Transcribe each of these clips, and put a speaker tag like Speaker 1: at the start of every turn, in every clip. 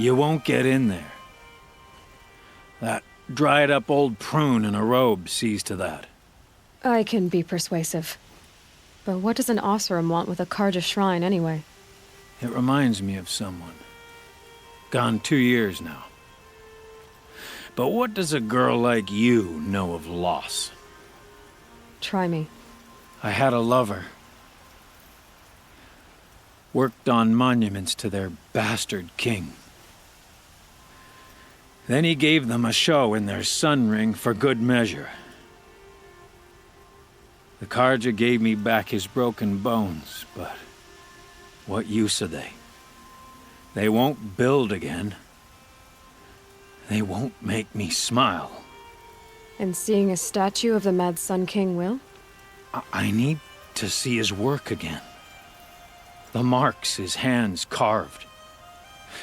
Speaker 1: You won't get in there. That dried-up old prune in a robe sees to that.
Speaker 2: I can be persuasive. But what does an Oseram want with a Karja shrine, anyway?
Speaker 1: It reminds me of someone. Gone 2 years now. But what does a girl like you know of loss?
Speaker 2: Try me.
Speaker 1: I had a lover. Worked on monuments to their bastard king. Then he gave them a show in their sun ring for good measure. The Karja gave me back his broken bones, but what use are they? They won't build again. They won't make me smile.
Speaker 2: And seeing a statue of the Mad Sun King will?
Speaker 1: I need to see his work again. The marks his hands carved.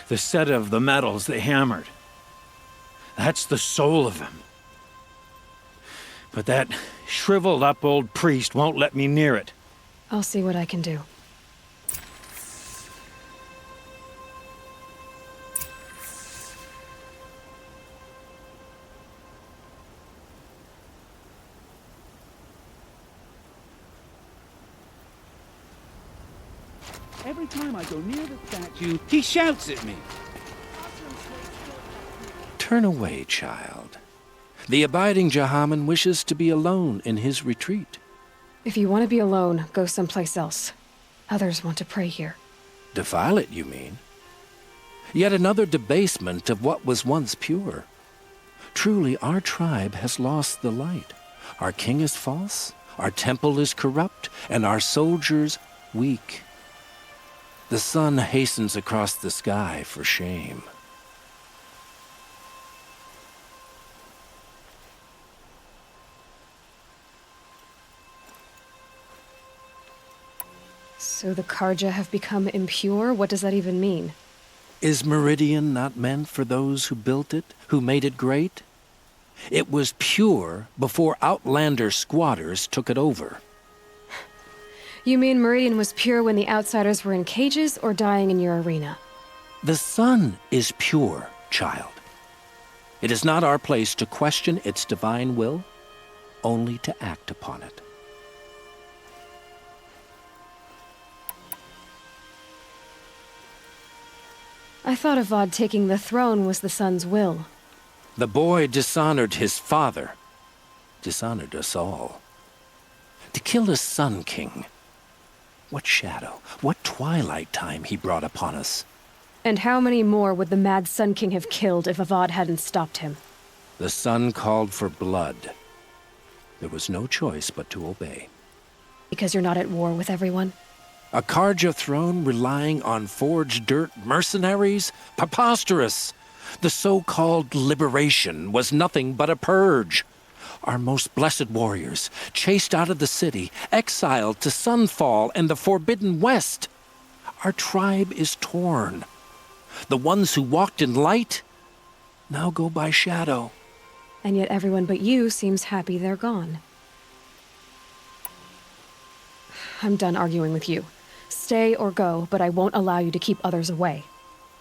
Speaker 1: The set of the metals they hammered. That's the soul of him. But that shriveled up old priest won't let me near it.
Speaker 2: I'll see what I can do.
Speaker 3: Every time I go near the statue, he shouts at me.
Speaker 4: Turn away, child. The abiding Jahaman wishes to be alone in his retreat.
Speaker 2: If you want to be alone, go someplace else. Others want to pray here.
Speaker 4: Defile it, you mean? Yet another debasement of what was once pure. Truly, our tribe has lost the light. Our king is false, our temple is corrupt, and our soldiers weak. The sun hastens across the sky for shame.
Speaker 2: So the Karja have become impure? What does that even mean?
Speaker 4: Is Meridian not meant for those who built it, who made it great? It was pure before outlander squatters took it over.
Speaker 2: You mean Meridian was pure when the outsiders were in cages or dying in your arena?
Speaker 4: The sun is pure, child. It is not our place to question its divine will, only to act upon it.
Speaker 2: I thought Avad taking the throne was the sun's will.
Speaker 4: The boy dishonored his father, dishonored us all. To kill his sun king. What shadow, what twilight time he brought upon us.
Speaker 2: And how many more would the Mad Sun King have killed if Avad hadn't stopped him?
Speaker 4: The sun called for blood. There was no choice but to obey.
Speaker 2: Because you're not at war with everyone?
Speaker 4: A Karja throne relying on forged dirt mercenaries? Preposterous! The so-called liberation was nothing but a purge. Our most blessed warriors, chased out of the city, exiled to Sunfall and the Forbidden West. Our tribe is torn. The ones who walked in light now go by shadow.
Speaker 2: And yet everyone but you seems happy they're gone. I'm done arguing with you. Stay or go, but I won't allow you to keep others away.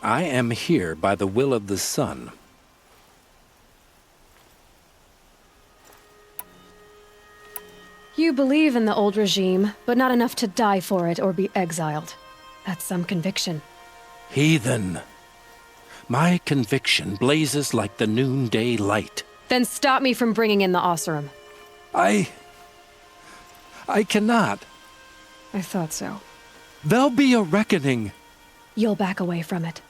Speaker 4: I am here by the will of the sun.
Speaker 2: You believe in the old regime, but not enough to die for it or be exiled. That's some conviction.
Speaker 4: Heathen. My conviction blazes like the noonday light.
Speaker 2: Then stop me from bringing in the Oseram.
Speaker 4: I cannot.
Speaker 2: I thought so.
Speaker 4: There'll be a reckoning.
Speaker 2: You'll back away from it.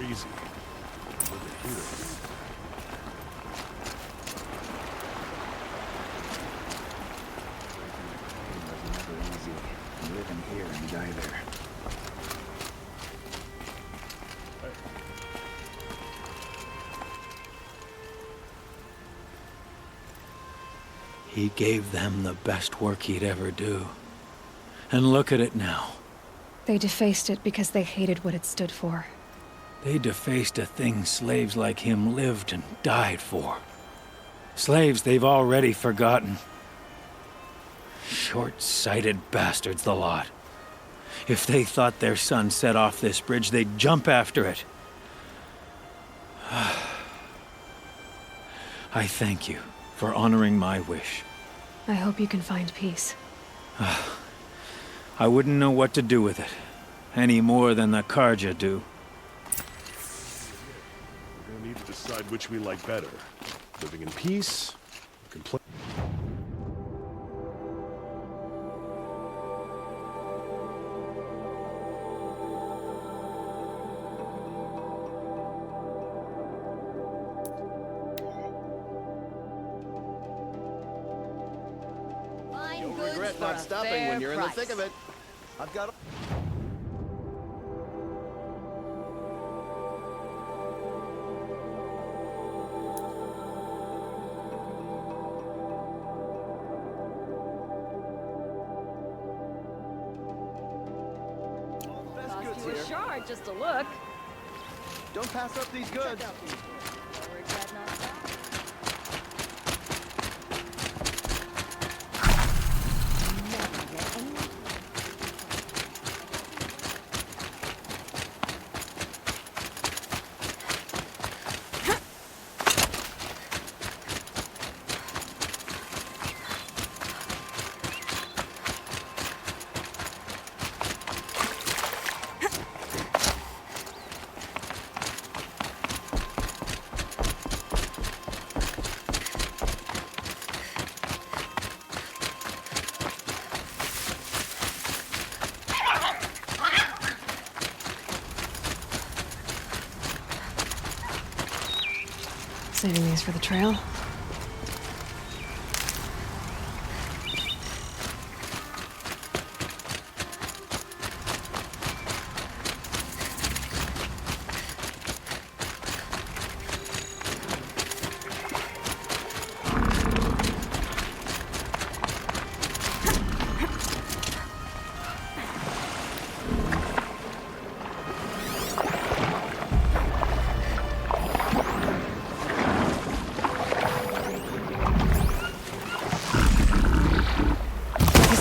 Speaker 5: Easy.
Speaker 6: Living here and die there.
Speaker 1: He gave them the best work he'd ever do. And look at it now.
Speaker 2: They defaced it because they hated what it stood for.
Speaker 1: They defaced a thing slaves like him lived and died for. Slaves they've already forgotten. Short-sighted bastards, the lot. If they thought their son set off this bridge, they'd jump after it. I thank you for honoring my wish.
Speaker 2: I hope you can find peace.
Speaker 1: I wouldn't know what to do with it, any more than the Karja do.
Speaker 5: We're gonna need to decide which we like better. Living in peace, or complain.
Speaker 6: You'll regret not stopping when you're in the thick of it. I've got.
Speaker 7: Cost you a shard just to look.
Speaker 6: Don't pass up these goods.
Speaker 7: Check out these books. You'll regret not stopping. Never get any.
Speaker 2: Saving these for the trail.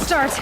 Speaker 2: Start.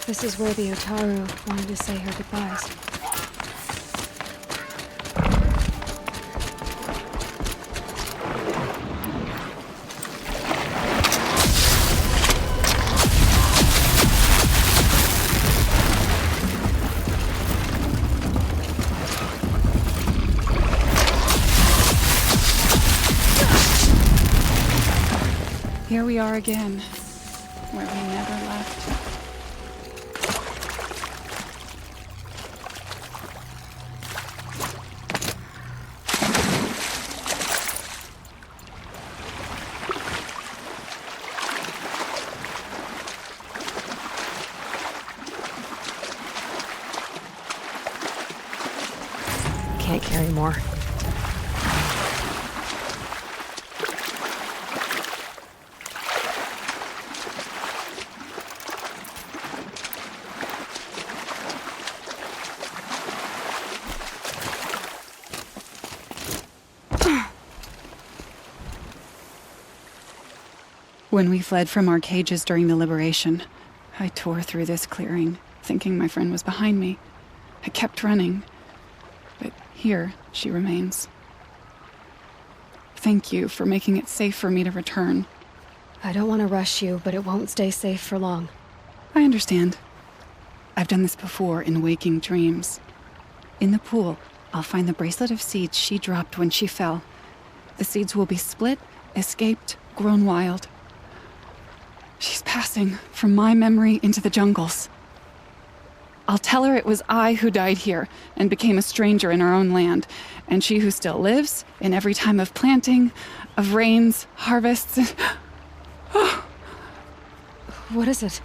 Speaker 2: This is where the Otaru wanted to say her goodbyes.
Speaker 8: Here we are again, where we never left.
Speaker 2: Can't carry more.
Speaker 8: When we fled from our cages during the liberation, I tore through this clearing, thinking my friend was behind me. I kept running, but here she remains. Thank you for making it safe for me to return.
Speaker 2: I don't want to rush you, but it won't stay safe for long.
Speaker 8: I understand. I've done this before in waking dreams. In the pool, I'll find the bracelet of seeds she dropped when she fell. The seeds will be split, escaped, grown wild. She's passing from my memory into the jungles. I'll tell her it was I who died here and became a stranger in our own land, and she who still lives in every time of planting, of rains, harvests.
Speaker 2: What is it?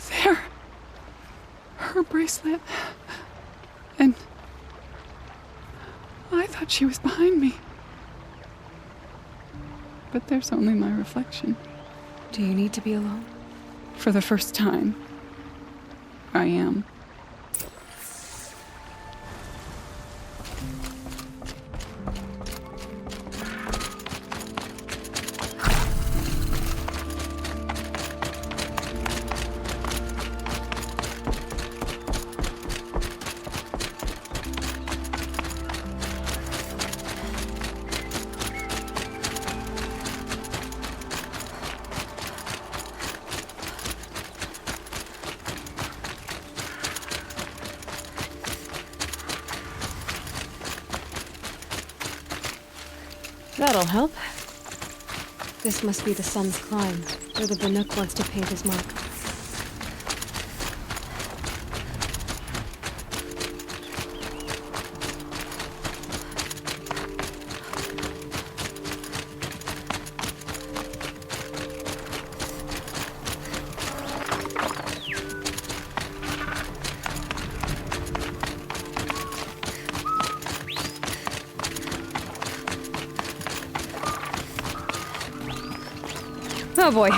Speaker 8: There. Her bracelet. And I thought she was behind me. But there's only my reflection.
Speaker 2: Do you need to be alone?
Speaker 8: For the first time, I am.
Speaker 2: That'll help. This must be the sun's climb, where the Bannock wants to paint his mark. Oh boy.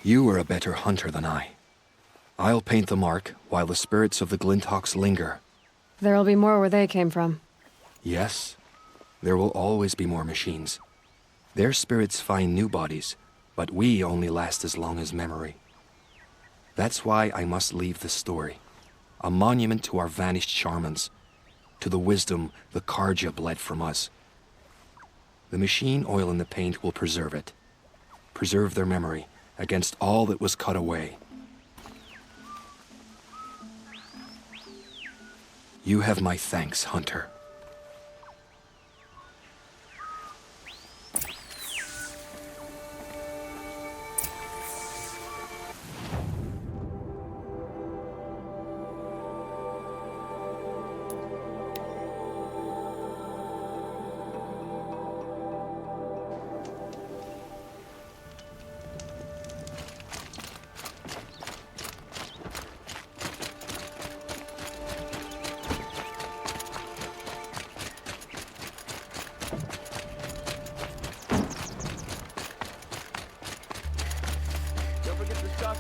Speaker 9: You are a better hunter than I. I'll paint the mark while the spirits of the Glinthawks linger.
Speaker 2: There'll be more where they came from.
Speaker 9: Yes, there will always be more machines. Their spirits find new bodies, but we only last as long as memory. That's why I must leave this story. A monument to our vanished shamans, to the wisdom the Karja bled from us. The machine oil in the paint will preserve it. Preserve their memory against all that was cut away. You have my thanks, Hunter.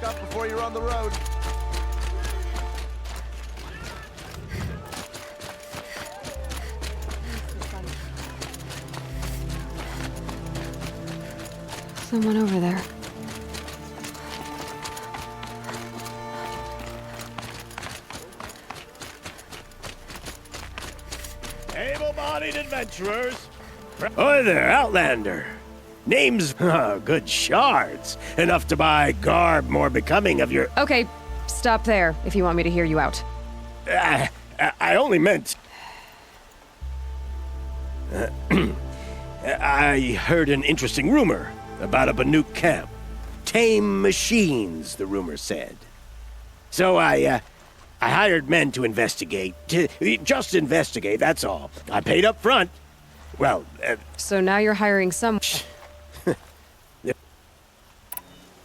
Speaker 6: Up before you're on the road.
Speaker 2: Someone over there.
Speaker 10: Able-bodied adventurers. Oi there, Outlander.
Speaker 6: Names, good shards. Enough to buy garb more becoming of your...
Speaker 2: Okay, stop there if you want me to hear you out.
Speaker 6: I only meant... I heard an interesting rumor about a Banuk camp. Tame machines, the rumor said. So I hired men to investigate. Just investigate, that's all. I paid up front. Well,
Speaker 2: So now you're hiring some...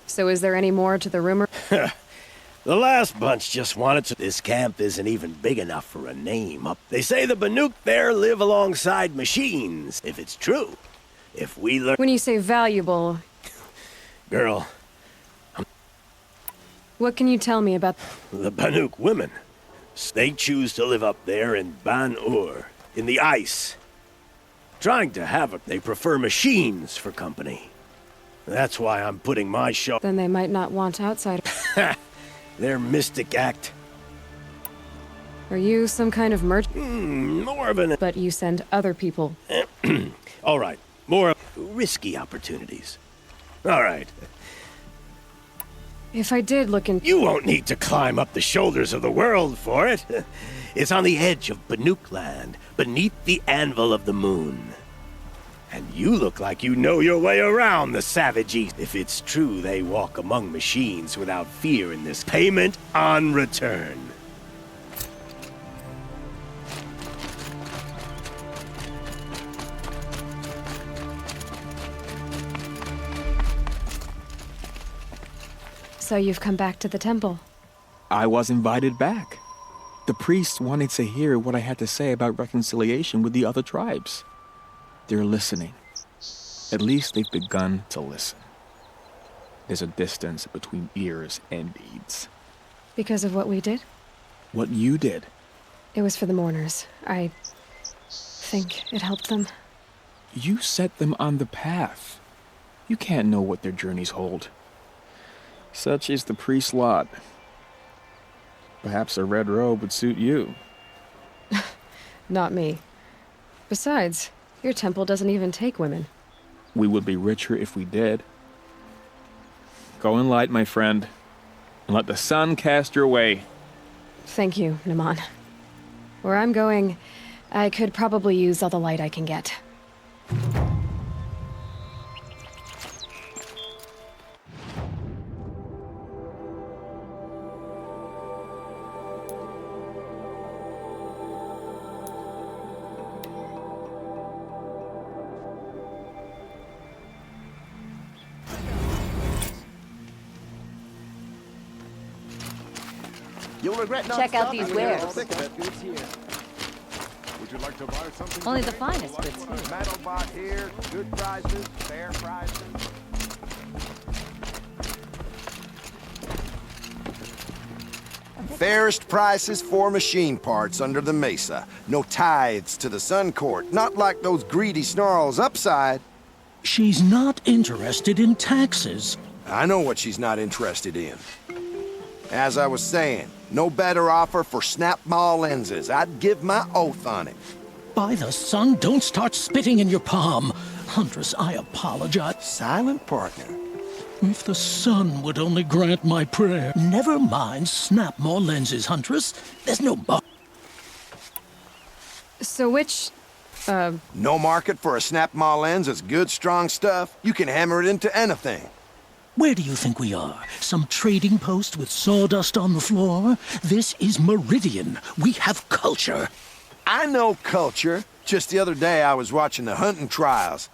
Speaker 2: So is there any more to the rumor?
Speaker 6: the last bunch just wanted to... This camp isn't even big enough for a name. They say the Banuk there live alongside machines, if it's true. If we learn...
Speaker 2: When you say valuable,
Speaker 6: Girl,
Speaker 2: what can you tell me about...
Speaker 6: the Banuk women. They choose to live up there in Ban-Ur, in the ice. Trying to have it, they prefer machines for company. That's why I'm putting my show...
Speaker 2: Then they might not want outsiders.
Speaker 6: Their mystic act.
Speaker 2: Are you some kind of merchant?
Speaker 6: More of an...
Speaker 2: But you send other people.
Speaker 6: All right, more risky opportunities. All right.
Speaker 2: If I did look in...
Speaker 6: You won't need to climb up the shoulders of the world for it. It's on the edge of Banuk land, beneath the anvil of the moon. And you look like you know your way around the savage east. If it's true they walk among machines without fear in this payment on return.
Speaker 2: So you've come back to the temple.
Speaker 10: I was invited back. The priests wanted to hear what I had to say about reconciliation with the other tribes. They're listening. At least they've begun to listen. There's a distance between ears and deeds.
Speaker 2: Because of what we did?
Speaker 10: What you did.
Speaker 2: It was for the mourners. I think it helped them.
Speaker 10: You set them on the path. You can't know what their journeys hold. Such is the priest's lot. Perhaps a red robe would suit you.
Speaker 2: Not me. Besides, your temple doesn't even take women.
Speaker 10: We would be richer if we did. Go in light, my friend, and let the sun cast your way.
Speaker 2: Thank you, Naman. Where I'm going, I could probably use all the light I can get.
Speaker 6: You'll regret not
Speaker 7: Check out
Speaker 6: stopping
Speaker 7: these
Speaker 6: when you're in the
Speaker 7: wares.
Speaker 6: thick of it.
Speaker 5: Would you like to buy something?
Speaker 7: Only the finest fits me.
Speaker 11: Metal bot here, good prices, fair prices. Fairest prices for machine parts under the mesa. No tithes to the Sun Court, not like those greedy snarls upside.
Speaker 12: She's not interested in taxes.
Speaker 11: I know what she's not interested in. As I was saying, no better offer for snap maw lenses. I'd give my oath on it.
Speaker 12: By the sun, don't start spitting in your palm. Huntress, I apologize.
Speaker 11: Silent partner.
Speaker 12: If the sun would only grant my prayer. Never mind snap more lenses, Huntress. There's no
Speaker 2: So which...
Speaker 11: No market for a snap maw lens is good, strong stuff. You can hammer it into anything.
Speaker 12: Where do you think we are? Some trading post with sawdust on the floor? This is Meridian. We have culture.
Speaker 11: I know culture. Just the other day I was watching the hunting trials.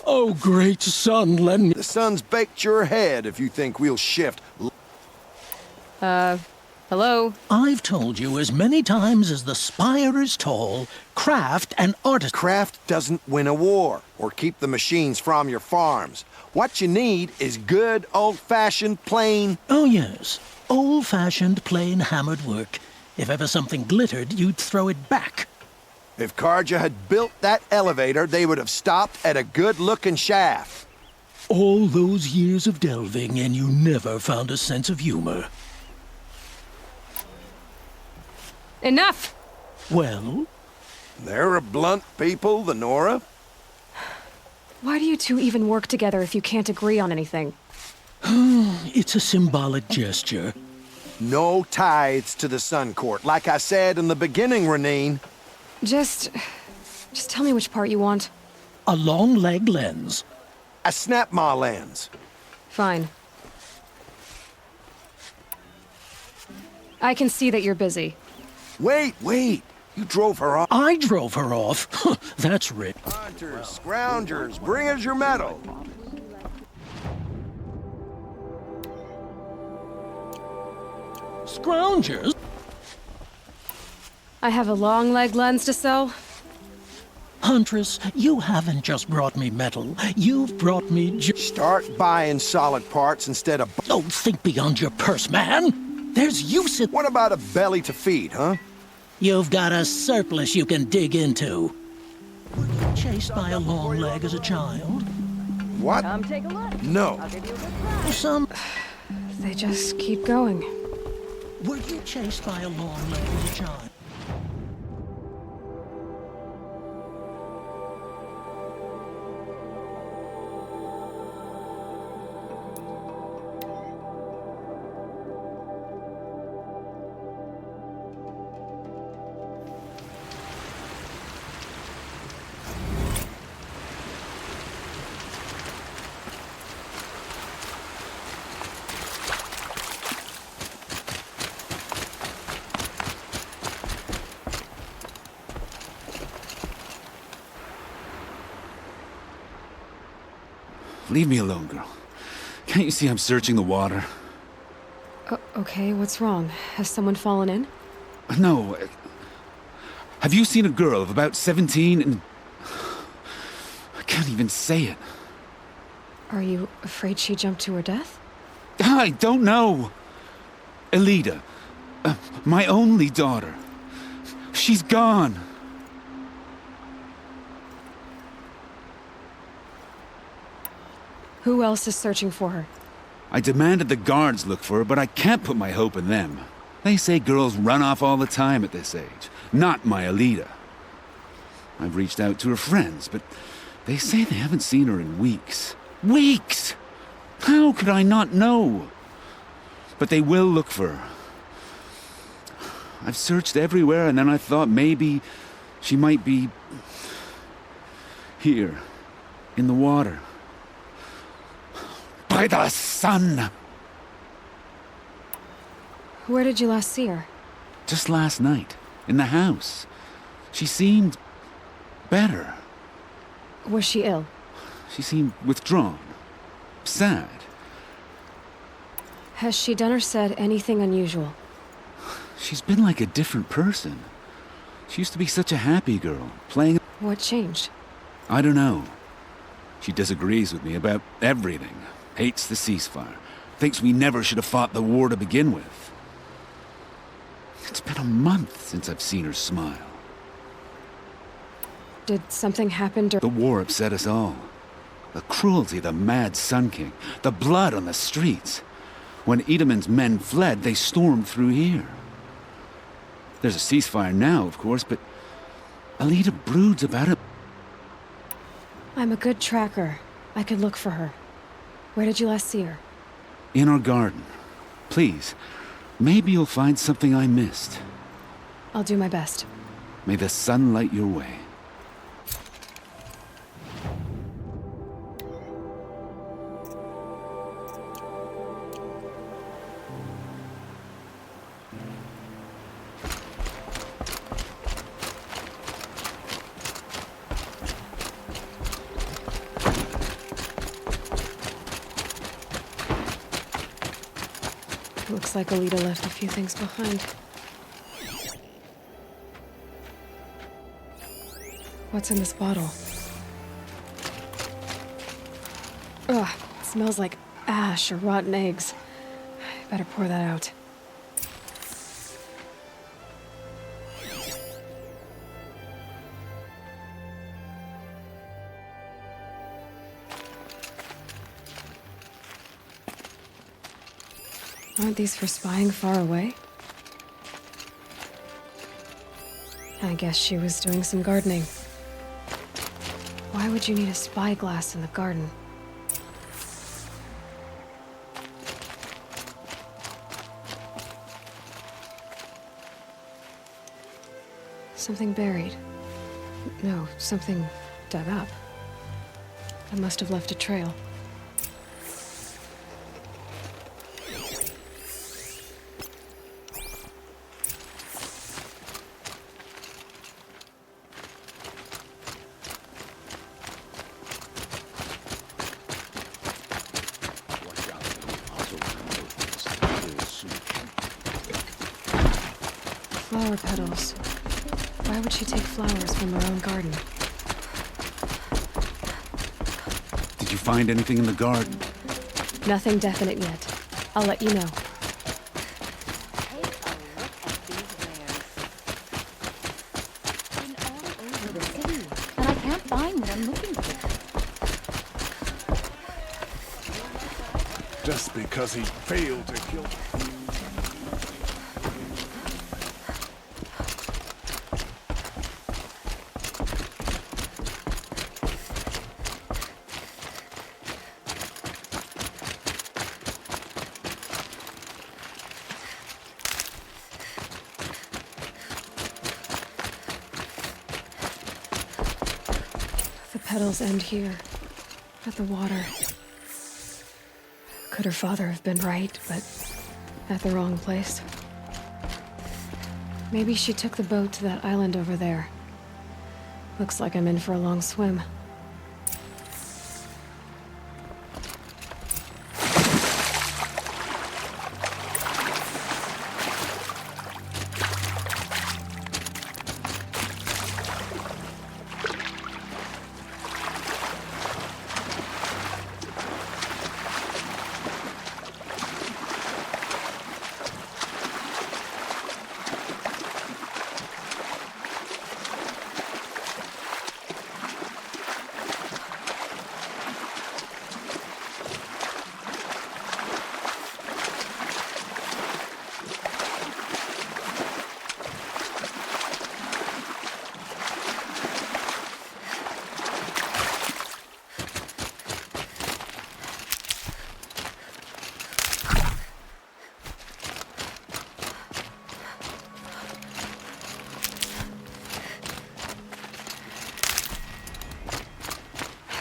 Speaker 12: Oh, great sun, lend me...
Speaker 11: The sun's baked your head if you think we'll shift.
Speaker 2: Hello?
Speaker 12: I've told you as many times as the spire is tall, craft and artist...
Speaker 11: Craft doesn't win a war or keep the machines from your farms. What you need is good, old-fashioned, plain...
Speaker 12: Oh, yes. Old-fashioned, plain hammered work. If ever something glittered, you'd throw it back.
Speaker 11: If Karja had built that elevator, they would have stopped at a good-looking shaft.
Speaker 12: All those years of delving, and you never found a sense of humor.
Speaker 2: Enough!
Speaker 12: Well?
Speaker 11: They're a blunt people, the Nora.
Speaker 2: Why do you two even work together if you can't agree on anything?
Speaker 12: It's a symbolic gesture.
Speaker 11: No tithes to the Sun Court. Like I said in the beginning, Renine.
Speaker 2: Just tell me which part you want.
Speaker 12: A long leg lens.
Speaker 11: A snap-maw lens.
Speaker 2: Fine. I can see that you're busy.
Speaker 11: Wait. You drove her off.
Speaker 12: I drove her off. That's rich.
Speaker 11: Hunters, scroungers, bring us your medal.
Speaker 12: Scroungers?
Speaker 2: I have a long leg lens to sell.
Speaker 12: Huntress, you haven't just brought me metal. You've brought me
Speaker 11: Start buying solid parts instead of...
Speaker 12: Don't think beyond your purse, man. There's use in...
Speaker 11: What about a belly to feed, huh?
Speaker 12: You've got a surplus you can dig into. Were you chased by a long leg as a child?
Speaker 11: What?
Speaker 7: Come take a look.
Speaker 11: No.
Speaker 7: I'll give you a good price.
Speaker 12: Some...
Speaker 2: They just keep going.
Speaker 12: Were you chased by a long leg as a child?
Speaker 3: Leave me alone, girl. Can't you see I'm searching the water?
Speaker 2: Okay, what's wrong? Has someone fallen in?
Speaker 3: No. Have you seen a girl of about 17 and... I can't even say it.
Speaker 2: Are you afraid she jumped to her death?
Speaker 3: I don't know. Elida. My only daughter. She's gone.
Speaker 2: Who else is searching for her?
Speaker 3: I demanded the guards look for her, but I can't put my hope in them. They say girls run off all the time at this age. Not my Elida. I've reached out to her friends, but they say they haven't seen her in weeks. Weeks! How could I not know? But they will look for her. I've searched everywhere, and then I thought maybe she might be... here, in the water. By the sun!
Speaker 2: Where did you last see her?
Speaker 3: Just last night, in the house. She seemed... better.
Speaker 2: Was she ill?
Speaker 3: She seemed withdrawn. Sad.
Speaker 2: Has she done or said anything unusual?
Speaker 3: She's been like a different person. She used to be such a happy girl, playing...
Speaker 2: What changed?
Speaker 3: I don't know. She disagrees with me about everything. Hates the ceasefire. Thinks we never should have fought the war to begin with. It's been a month since I've seen her smile.
Speaker 2: Did something happen
Speaker 3: The war upset us all. The cruelty of the mad Sun King. The blood on the streets. When Edamon's men fled, they stormed through here. There's a ceasefire now, of course, but Elida broods about it.
Speaker 2: I'm a good tracker. I could look for her. Where did you last see her?
Speaker 3: In our garden. Please, maybe you'll find something I missed.
Speaker 2: I'll do my best.
Speaker 3: May the sun light your way.
Speaker 2: Looks like Elida left a few things behind. What's in this bottle? Ugh, it smells like ash or rotten eggs. I better pour that out. Aren't these for spying far away? I guess she was doing some gardening. Why would you need a spyglass in the garden? Something buried. No, something dug up. I must have left a trail. Flower petals. Why would she take flowers from her own garden?
Speaker 3: Did you find anything in the garden?
Speaker 2: Nothing definite yet. I'll let you know.
Speaker 7: Take a look at these wares. Been all over the city, and I can't find what I'm looking for.
Speaker 5: Just because he failed to kill...
Speaker 2: The petals end here, at the water. Could her father have been right, but at the wrong place? Maybe she took the boat to that island over there. Looks like I'm in for a long swim.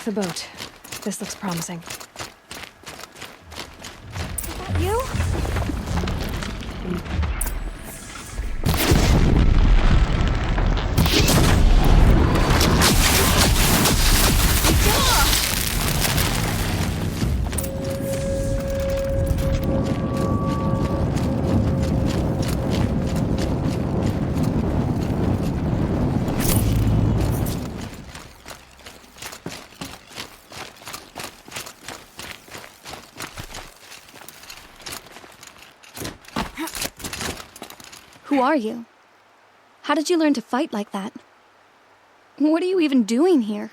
Speaker 2: The boat. This looks promising.
Speaker 7: Is that you?
Speaker 13: Who are you? How did you learn to fight like that? What are you even doing here?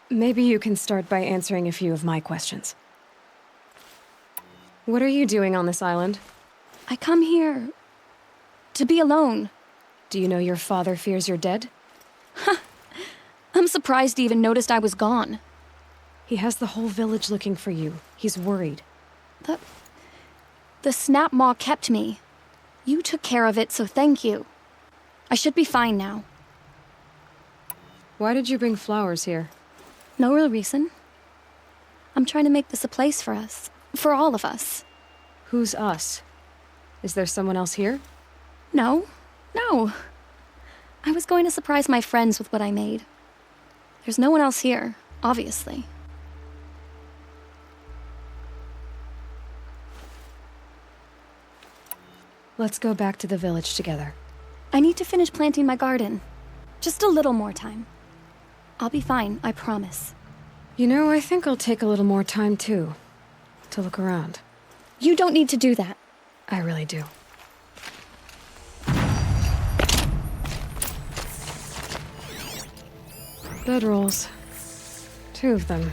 Speaker 2: Maybe you can start by answering a few of my questions. What are you doing on this island?
Speaker 13: I come here to be alone.
Speaker 2: Do you know your father fears you're dead?
Speaker 13: I'm surprised he even noticed I was gone.
Speaker 2: He has the whole village looking for you. He's worried.
Speaker 13: The snap maw kept me. You took care of it, so thank you. I should be fine now.
Speaker 2: Why did you bring flowers here?
Speaker 13: No real reason. I'm trying to make this a place for us. For all of us.
Speaker 2: Who's us? Is there someone else here?
Speaker 13: No. I was going to surprise my friends with what I made. There's no one else here, obviously.
Speaker 2: Let's go back to the village together.
Speaker 13: I need to finish planting my garden. Just a little more time. I'll be fine, I promise.
Speaker 2: You know, I think I'll take a little more time too. To look around.
Speaker 13: You don't need to do that.
Speaker 2: I really do. Bedrolls. 2 of them.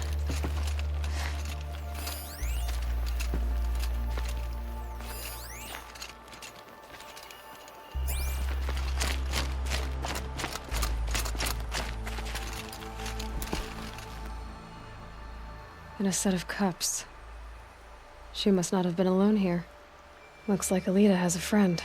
Speaker 2: And a set of cups. She must not have been alone here. Looks like Alita has a friend.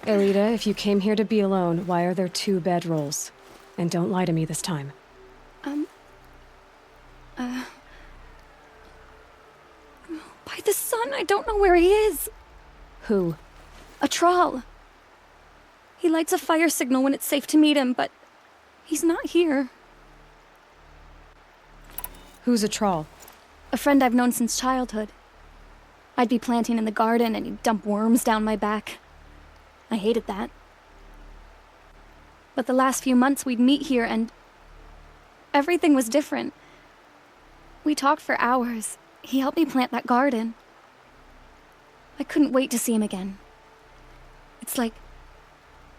Speaker 2: Alita, if you came here to be alone, why are there 2 bedrolls? And don't lie to me this time.
Speaker 13: By the sun, I don't know where he is.
Speaker 2: Who?
Speaker 13: A troll. He lights a fire signal when it's safe to meet him, but he's not here.
Speaker 2: Who's a troll?
Speaker 13: A friend I've known since childhood. I'd be planting in the garden and he'd dump worms down my back. I hated that. But the last few months we'd meet here and everything was different. We talked for hours. He helped me plant that garden. I couldn't wait to see him again. It's like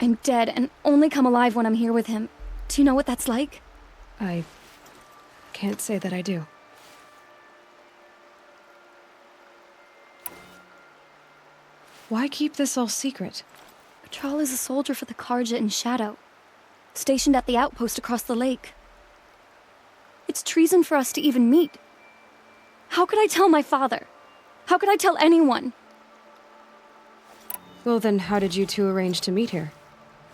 Speaker 13: I'm dead and only come alive when I'm here with him. Do you know what that's like?
Speaker 2: I can't say that I do. Why keep this all secret?
Speaker 13: Patrol is a soldier for the Karja in Shadow, stationed at the outpost across the lake. It's treason for us to even meet. How could I tell my father? How could I tell anyone?
Speaker 2: Well then, how did you 2 arrange to meet here?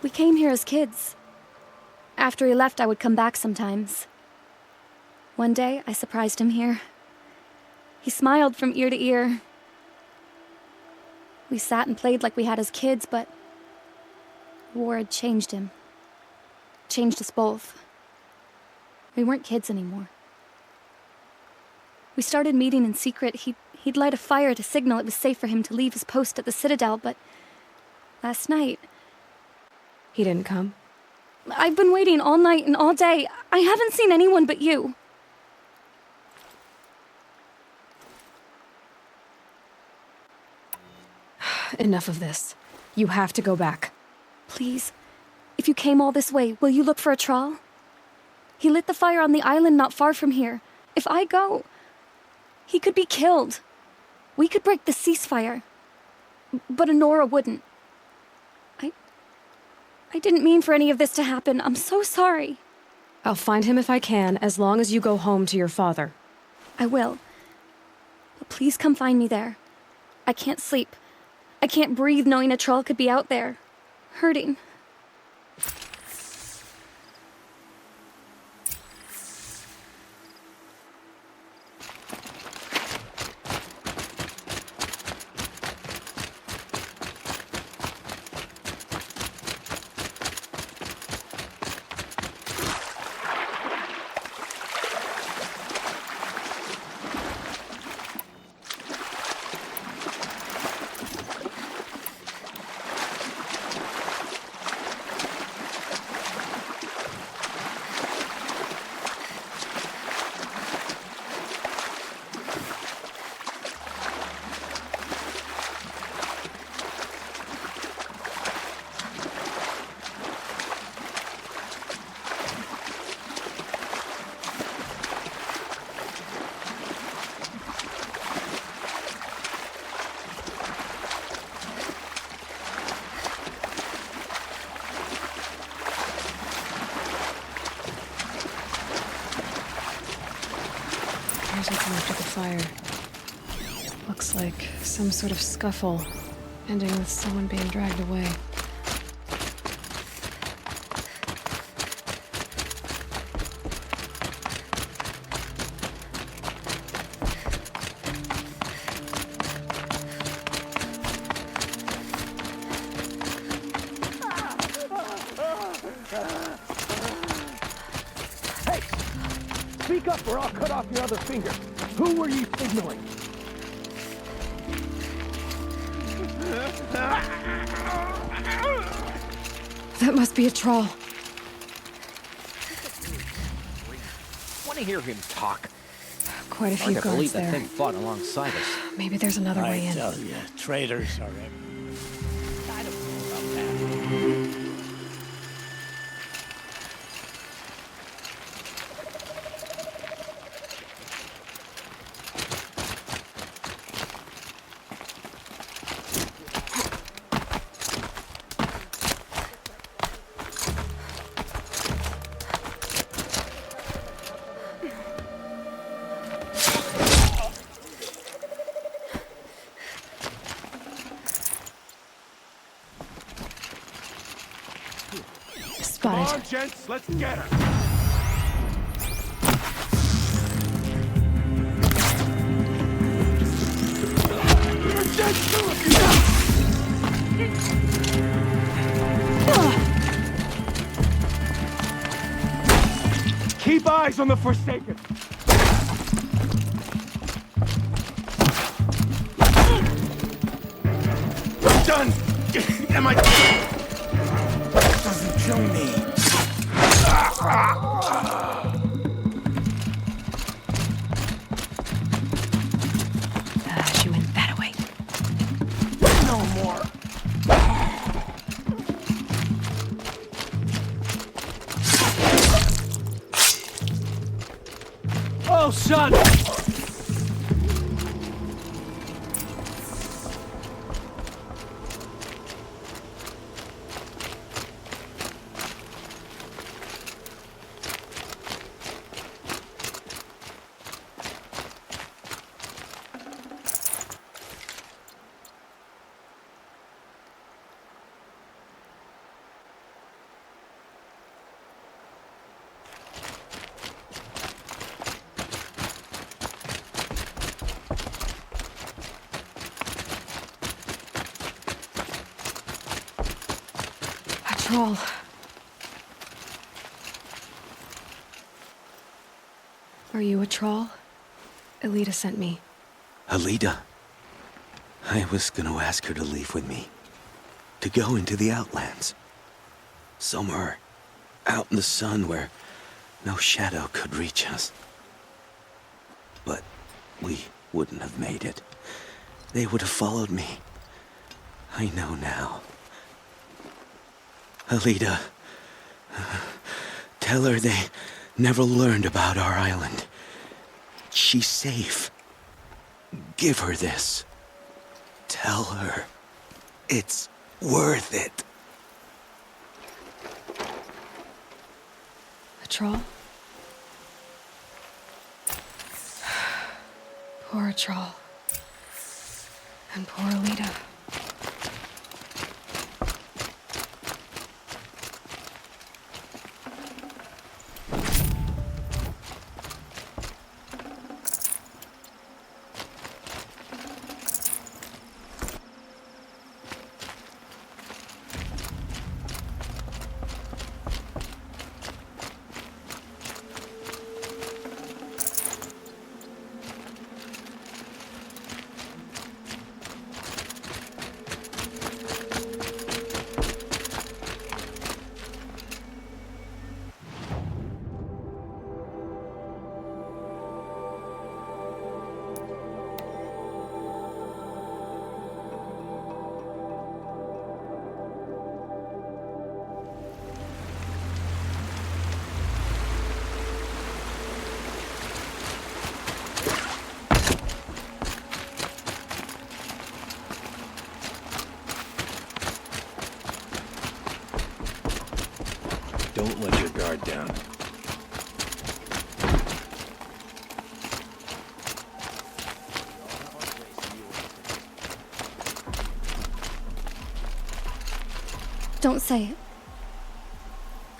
Speaker 13: We came here as kids. After he left, I would come back sometimes. One day, I surprised him here. He smiled from ear to ear. We sat and played like we had as kids, but the war had changed him. Changed us both. We weren't kids anymore. We started meeting in secret. He'd light a fire to signal it was safe for him to leave his post at the Citadel, but last night...
Speaker 2: He didn't come?
Speaker 13: I've been waiting all night and all day. I haven't seen anyone but you.
Speaker 2: Enough of this. You have to go back.
Speaker 13: Please, if you came all this way, will you look for a troll? He lit the fire on the island not far from here. If I go, he could be killed. We could break the ceasefire. But Honora wouldn't. I didn't mean for any of this to happen. I'm so sorry.
Speaker 2: I'll find him if I can, as long as you go home to your father.
Speaker 13: I will. But please come find me there. I can't sleep. I can't breathe knowing a troll could be out there, hurting.
Speaker 2: Here's what's left of the fire. Looks like some sort of scuffle, ending with someone being dragged away.
Speaker 14: Speak up or I'll cut off your other finger. Who were you signaling?
Speaker 2: That must be a troll.
Speaker 12: What
Speaker 15: to hear him talk.
Speaker 2: Quite a few
Speaker 15: Hard to
Speaker 2: guards
Speaker 15: believe
Speaker 2: there.
Speaker 15: that thing fought alongside us.
Speaker 2: Maybe there's another way in.
Speaker 6: I tell you, traitors are everywhere.
Speaker 15: I don't know about that.
Speaker 2: Spotted.
Speaker 5: Come on, gents, let's get her.
Speaker 14: Keep eyes on the Forsaken.
Speaker 5: I'm done. Am I? Doesn't kill me.
Speaker 2: She went that way.
Speaker 5: No more.
Speaker 14: Oh, son!
Speaker 2: Troll. Are you a troll? Elita sent me.
Speaker 6: Alida. I was gonna ask her to leave with me. To go into the Outlands. Somewhere out in the sun where no shadow could reach us. But we wouldn't have made it. They would have followed me. I know now. Alida, tell her they never learned about our island. She's safe. Give her this. Tell her it's worth it.
Speaker 2: A troll? Poor troll. And poor Alita.
Speaker 1: Don't let your guard down.
Speaker 13: Don't say it.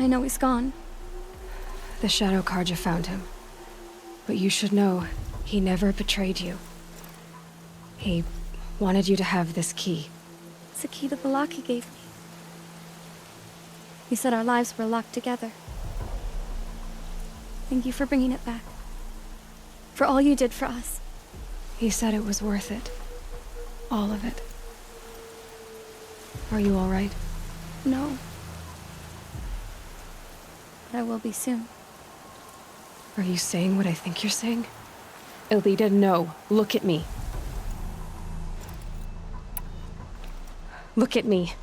Speaker 13: I know he's gone.
Speaker 2: The Shadow Karja found him. But you should know, he never betrayed you. He wanted you to have this key.
Speaker 13: It's a key the Balaki gave me. He said our lives were locked together. Thank you for bringing it back. For all you did for us.
Speaker 2: He said it was worth it. All of it. Are you all right?
Speaker 13: No. But I will be soon.
Speaker 2: Are you saying what I think you're saying? Elita, no. Look at me. Look at me.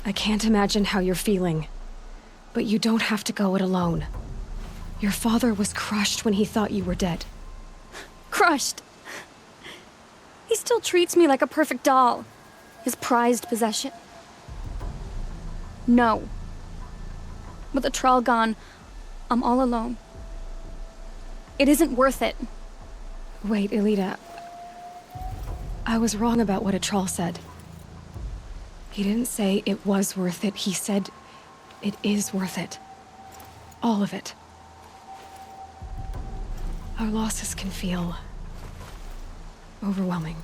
Speaker 2: I can't imagine how you're feeling. But you don't have to go it alone. Your father was crushed when he thought you were dead.
Speaker 13: Crushed. He still treats me like a perfect doll. His prized possession. No. With the Trawl gone, I'm all alone. It isn't worth it.
Speaker 2: Wait, Elita. I was wrong about what a Trawl said. He didn't say it was worth it. He said it is worth it. All of it. Our losses can feel overwhelming.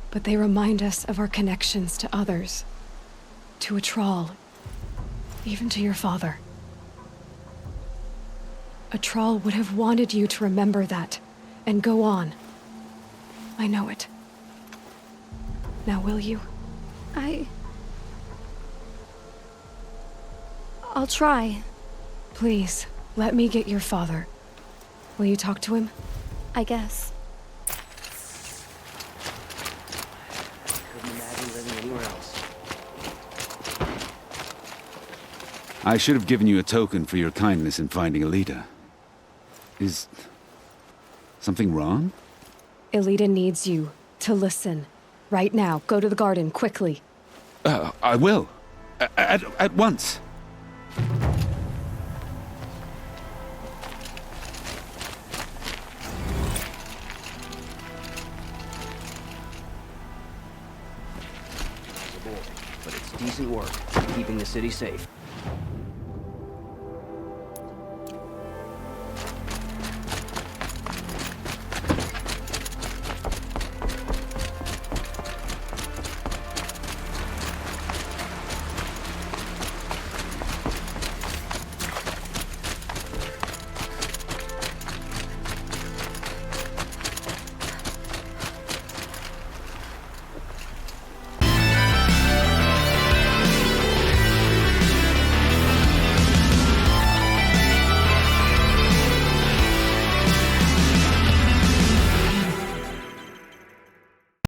Speaker 2: But they remind us of our connections to others. To a Trawl. Even to your father. A Trawl would have wanted you to remember that, and go on. I know it. Now will you?
Speaker 13: I'll try.
Speaker 2: Please, let me get your father. Will you talk to him?
Speaker 13: I guess.
Speaker 15: Couldn't imagine living anywhere else.
Speaker 3: I should have given you a token for your kindness in finding Elita. Is something wrong?
Speaker 2: Elita needs you to listen. Right now. Go to the garden, quickly.
Speaker 3: I will. At once.
Speaker 15: But it's decent work, keeping the city safe.